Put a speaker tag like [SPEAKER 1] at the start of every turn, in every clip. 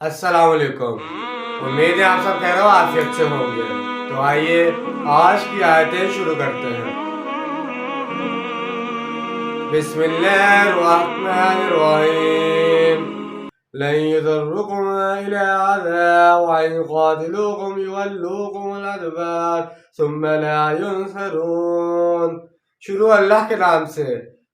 [SPEAKER 1] अस्सलाम वालेकुम। उम्मीद है आप सब खैर आफियत से होंगे। तो आइए आज की आयतें शुरू करते हैं। बिस्मिल्लाहिर्रहमानिर्रहीम। लन यदुर्रुकुम इला अज़ा व इन क़ातिलूकुम युवल्लूकुमुल अदबार सुम्मा ला युनसरून। शुरू अल्लाह के नाम से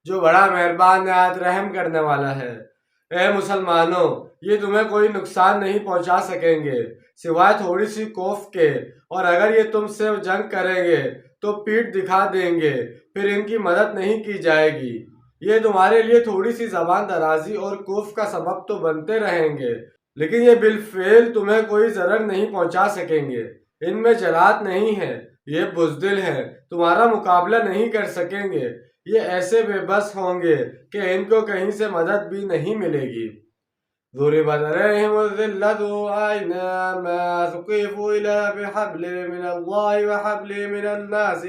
[SPEAKER 1] जो बड़ा मेहरबान नहायत रहम करने वाला है। ए मुसलमानों, ये तुम्हें कोई नुकसान नहीं पहुंचा सकेंगे सिवाय थोड़ी सी खौफ के, और अगर ये तुमसे जंग करेंगे तो पीठ दिखा देंगे, फिर इनकी मदद नहीं की जाएगी। ये तुम्हारे लिए थोड़ी सी ज़बान दराजी और खौफ का सबब तो बनते रहेंगे, लेकिन ये बिलफेल तुम्हें कोई ज़रर नहीं पहुंचा सकेंगे। इनमें जरात नहीं है, ये बुज़दिल हैं, तुम्हारा मुकाबला नहीं कर सकेंगे। ये ऐसे बेबस होंगे कि इनको कहीं से मदद भी नहीं मिलेगी। ضربت عليهم الذلة أينما ثقفوا إلا بحبل من الله وحبل من الناس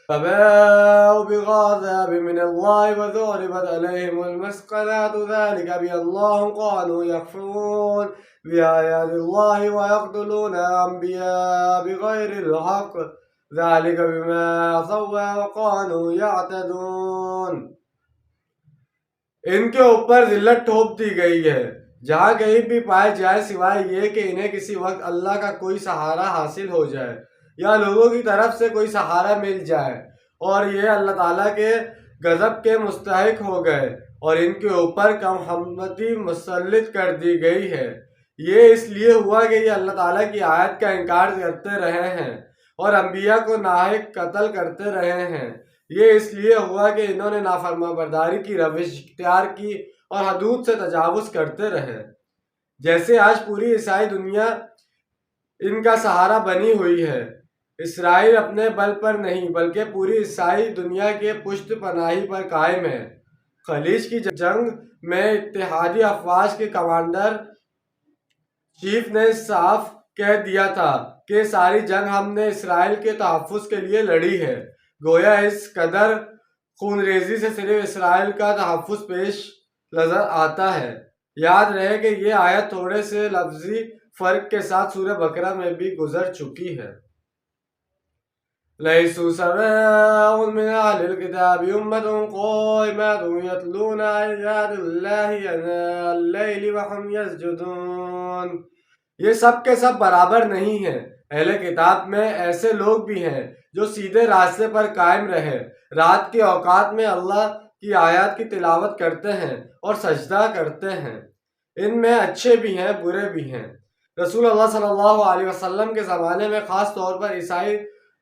[SPEAKER 1] فباءوا بغضب من الله وضربت عليهم المسكنة ذلك بأنهم قالوا يكفرون بآيات الله ويقتلون الأنبياء بغير الحق ذلك بما عصوا وكانوا يعتدون۔ इनके ऊपर जिल्लत ठोप दी गई है जहाँ कहीं भी पाए जाए, सिवाय ये कि इन्हें किसी वक्त अल्लाह का कोई सहारा हासिल हो जाए या लोगों की तरफ से कोई सहारा मिल जाए, और ये अल्लाह ताला के गज़ब के मुस्तहिक हो गए और इनके ऊपर कमहम्मती मुसल्लित कर दी गई है। ये इसलिए हुआ कि ये अल्लाह ताला की आयत का इनकार करते रहे हैं और अम्बिया को नाहक कत्ल करते रहे हैं। ये इसलिए हुआ कि इन्होंने नाफरमाबरदारी की रविश इख्तियार की और हदूद से तजावुज़ करते रहे। जैसे आज पूरी ईसाई दुनिया इनका सहारा बनी हुई है। इसराइल अपने बल पर नहीं बल्कि पूरी ईसाई दुनिया के पुश्त पनाही पर कायम है। खलीज की जंग में इत्तेहादी अफवाज के कमांडर चीफ ने साफ कह दिया था कि सारी जंग हमने इसराइल के तहफ़्फ़ुज़ के लिए लड़ी है। गोया इस कदर खूनरेज़ी से सिर्फ इसराइल का तहफ़्फ़ुज़ पेश नज़र आता है। याद रहे कि ये आयत थोड़े से लफ्ज़ी फ़र्क के साथ सूरह बकरा में भी गुजर चुकी है। लैसू सवाअन मिन अहलिल किताबि उम्मतुन क़ाइमतुन यतलूना आयातिल्लाहि आनाअल लैलि व हुम यसजुदून। ये सब के सब बराबर नहीं हैं। अहले किताब में ऐसे लोग भी हैं जो सीधे रास्ते पर कायम रहे, रात के औकात में अल्लाह की आयत की तिलावत करते हैं और सजदा करते हैं। इनमें अच्छे भी हैं, बुरे भी हैं। रसूल अल्लाह सल्लल्लाहु अलैहि वसल्लम के ज़माने में ख़ास तौर पर ईसाई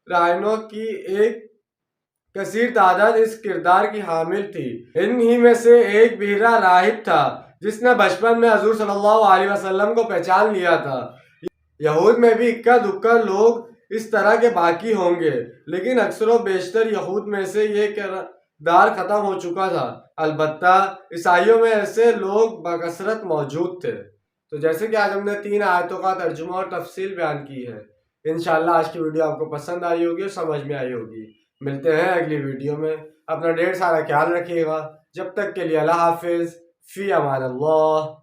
[SPEAKER 1] रायनों की एक कसीर तादाद इस किरदार की हामिल थी। इन्हीं में से एक बहिरा राहिब था जिसने बचपन में हजूर सल्लल्लाहु अलैहि वसल्लम को पहचान लिया था। यहूद में भी इक्का दुक्का लोग इस तरह के बाकी होंगे, लेकिन अक्सर बेशतर यहूद में से ये किरदार ख़त्म हो चुका था। अलबत्ता ईसाइयों में ऐसे लोग बकसरत मौजूद थे। तो जैसे कि आज हमने 3 आयतों का तर्जुमा और तफसील बयान की है। इंशाअल्लाह आज की वीडियो आपको पसंद आई होगी और समझ में आई होगी। मिलते हैं अगली वीडियो में। अपना ढेर सारा ख्याल रखिएगा। जब तक के लिए अल्लाह हाफिज़, फ़ी अमान अल्लाह।